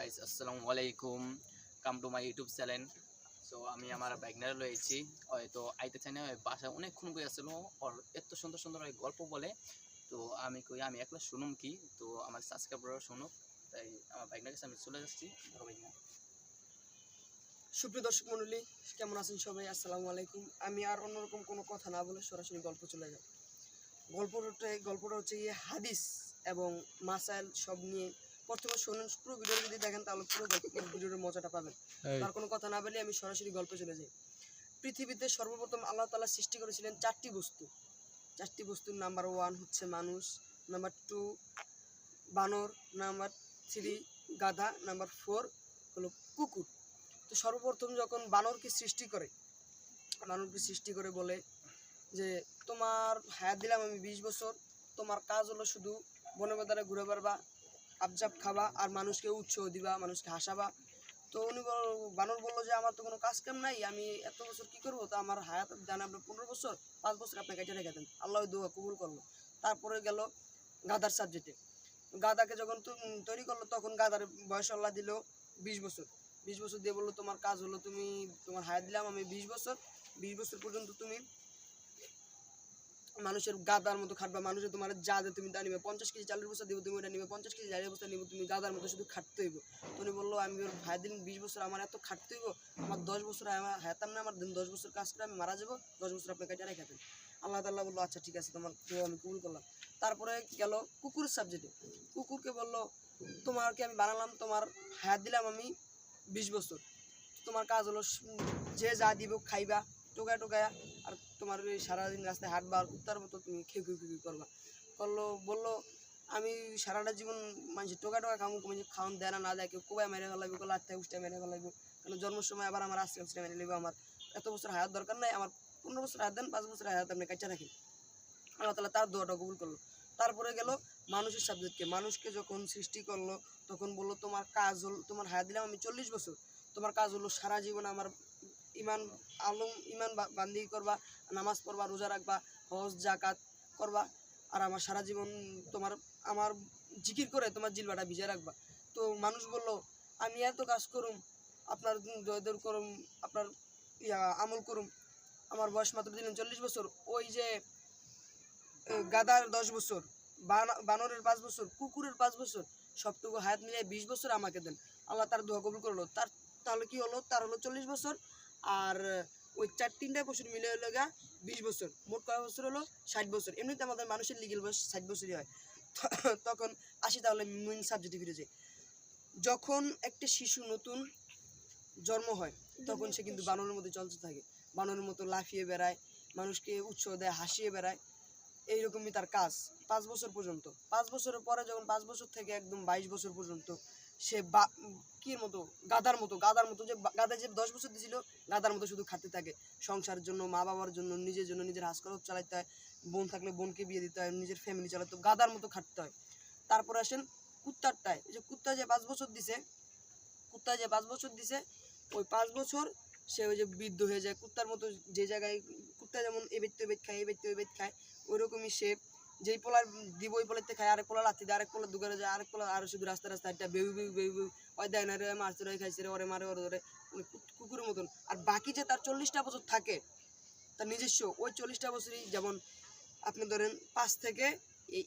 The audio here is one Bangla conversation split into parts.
গাইস আসসালামু আলাইকুম, come to my YouTube channel. So আমি আমার বাইকনারে লয়েছি হয়তো আইতে চাই না, বাসা অনেকক্ষণ বই আসলো ওর এত সুন্দর সুন্দর ওই গল্প বলে। তো আমি কই আমি একলা শুনুম কি, তো আমার সাবস্ক্রাইবাররা শুনুক, তাই আমার বাইকনার কাছে আমি চলে যাচ্ছি। সুপ্রিয় দর্শক মণ্ডলী, কেমন আছেন সবাই? আসসালামু আলাইকুম। আমি আর অন্যরকম কোনো কথা না বলে সরাসরি গল্প চলে যাই। গল্পটা হচ্ছে গিয়ে হাদিস এবং মাসাইল সব নিয়ে। প্রথমে শুনুন, পুরো ভিডিও যদি দেখেন তাহলে পুরো ভিডিওর মজাটা পাবেন। তার কোনো কথা না বলে আমি সরাসরি গল্পে চলে যাই। পৃথিবীতে সর্বপ্রথম আল্লাহ তাআলা সৃষ্টি করেছিলেন চারটি বস্তুর নাম্বার 1 হচ্ছে মানুষ, নাম্বার 2 বানর, নাম্বার 3 গাধা, নাম্বার 4 হলো কুকুর। তো সর্বপ্রথম যখন বানরকে সৃষ্টি করে বলে যে তোমার হায়াত দিলাম আমি 20 বছর, তোমার কাজ হলো শুধু বনে বাজারে ঘুরে বেড়াবা, আবজাব খাবা আর মানুষকে উৎসাহ দিবা, মানুষকে হাসাবা। তো বানর বললো যে আমার তো কোনো কাজ কাম নাই, আমি এত বছর কি করবো? তো আমার হায়াত দেন আপনার 15 বছর, 5 বছর আপনাকে কেটে রেখে দেন। আল্লাহ দোয়া কবুল করলো। তারপরে গেল গাধার সাবজেক্টে। গাধাকে যখন তৈরি করলো তখন গাধার বয়স আল্লাহ দিল 20 বছর। 20 বছর দিয়ে বললো তোমার কাজ হলো তুমি, তোমার হায়াত দিলাম আমি 20 বছর, 20 বছর পর্যন্ত তুমি মানুষের গাদার মতো খাটবা, মানুষের তোমার যা দে তুমি তা নিবে। 50 কেজি চালের বস্তা দিব তুমি ওটা নিবে, 50 কেজি চালের বস্তা নিবে তুমি, গাদার মতো শুধু খাটতে হইব। তুমি বললো আমি ওর হায়াত দিলাম 20 বছর, আমার এত খাটতে হইব, আমার 10 বছর আমার হায়াতাম না, আমার দিন 10 বছর কাজ করে আমি মারা যাবো, 10 বছর আপনাকে কেটে রেখে দেন। আল্লাহ তাআলা বললো আচ্ছা ঠিক আছে, তোমার দোয়া আমি কবুল করলাম। তারপরে গেল কুকুরের সাবজেক্টে। কুকুরকে বললো তোমাকে আমি বানালাম, তোমার হায়াত দিলাম আমি 20 বছর, তোমার কাজ হলো যে যা দিব খাইবা, টোকায়া আর তোমার ওই সারাদিন রাস্তায় হাঁটবা আর কুত্তার মতো তুমি খেয়ে করবা। বললো আমি সারাটা জীবন মানুষের টোকা খামু, মানুষ খাওয়ান দেয় না দেয়, কেউ কোবাই মেরে ফেলাইবো, কেউ লাত্তায় উষ্টায় মেরে ফেলাইবো, কারণ জন্মের সময় আবার আমার আস্তে আস্তে মেরে নেবো। আমার এত বছর হায়াত দরকার নাই, আমার 15 বছর হায়াত দেন, 5 বছর হায়াত আপনি কাছে রাখেন। আল্লাহ তাআলা তার দোয়াটা কবুল করলো। তারপরে গেল মানুষের সাবজেক্টকে। মানুষকে যখন সৃষ্টি করলো তখন বললো তোমার কাজ হলো, তোমার হায়াত দিলাম আমি 40 বছর, তোমার কাজ হলো সারা জীবন আমার ইমান বান্দি করবা, নামাজ পড়বা, রোজা রাখবা, হজ জাকাত করবা, আর আমার সারা জীবন তোমার আমার জিকির করে তোমার জিলবাটা ভিজে রাখবা। তো মানুষ বলল আমি এত কাজ করুম, আপনার দর করুম, আপনার আমল করুম, আমার বয়স মাত্র দিলেন 40 বছর, ওই যে গাদার 10 বছর, বানরের 5 বছর, কুকুরের 5 বছর, সবটুকু হায়াত মিলিয়ে 20 বছর আমাকে দেন। আল্লাহ তার দোয়া কবুল করলো। তাহলে কি হলো? তার হলো 40 বছর, আর ওই তিনটা বছর মিলে হলো 20 বছর, মোট কয় বছর হলো? 60 বছর। এমনিতে আমাদের মানুষের লিগেল বয়স 60 বছরই হয়। তখন আসি তাহলে মেইন সাবজেক্টে ফিরে যাই। যখন একটা শিশু নতুন জন্ম হয় তখন সে কিন্তু বানরের মতো চলতে থাকে, বানরের মতো লাফিয়ে বেড়ায়, মানুষকে উৎসাহ দেয়, হাসিয়ে বেড়ায়, এইরকমই তার কাজ 5 বছর পর্যন্ত। 5 বছরের পরে যখন 5 বছর থেকে একদম 22 বছর পর্যন্ত সে কির মতো গাধার মতো যে গাধা যে 10 বছর দিয়েছিল, গাধার মতো শুধু খাটতে থাকে, সংসারের জন্য, মা বাবার জন্য, নিজের জন্য, নিজের হাস খরচ চালাতে হয়, বোন থাকলে বোনকে বিয়ে দিতে হয়, নিজের ফ্যামিলি চালাতে হয়, গাধার মতো খাটতে হয়। তারপর আসেন কুত্তারটায়, যে কুত্তা যে 5 বছর দিছে, ওই 5 বছর সে ওই যে বৃদ্ধ হয়ে যায় কুত্তার মতো, যে জায়গায় কুত্তা যেমন এবেত খায়, ওইরকমই সে যেই পোলার দিব ওই পোলাতে খায়, আরেক পোলা লাথি দেয়, আরেক পোলা দুগারে যায়, আরেক পোলা আরো শুধু রাস্তা একটা বেউ ওই দেয় না রে, মারছে রে, খাইছে রে, ওরে মারে, ওরে ধরে, কুকুরের মতন। আর বাকি যে তার 40টা বছর থাকে তার নিজস্ব, ওই 40টা বছরই যেমন আপনি ধরেন 5 থেকে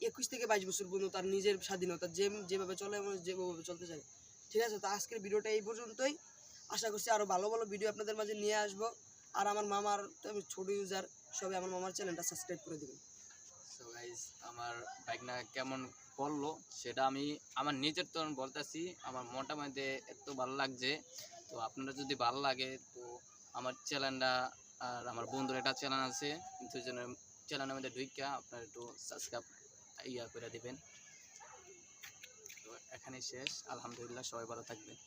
21 থেকে 22 বছর পর্যন্ত তার নিজের স্বাধীনতা, যেভাবে চলে এবং যেভাবে চলতে চায়। ঠিক আছে, তো আজকের ভিডিওটা এই পর্যন্তই। আশা করছি আরও ভালো ভালো ভিডিও আপনাদের মাঝে নিয়ে আসবো। আর আমার মামার, তো আমি ছোট ইউজার, সবাই আমার মামার চ্যানেলটা সাবস্ক্রাইব করে দেবেন। সো গাইস আমার বাইকনা কেমন বললো সেটা আমি আমার নিজের তো বলতেছি, আমার মনটা মধ্যে এত ভালো লাগছে। তো আপনারা যদি ভালো লাগে তো আমার চ্যানেলটা, আর আমার বন্ধুর একটা চ্যানেল আছে, দুজনের চ্যানেলের মধ্যে ঢুইকা আপনারা একটু সাবস্ক্রাইব করে দেবেন। তো এখানেই শেষ, আলহামদুলিল্লাহ, সবাই ভালো থাকবেন।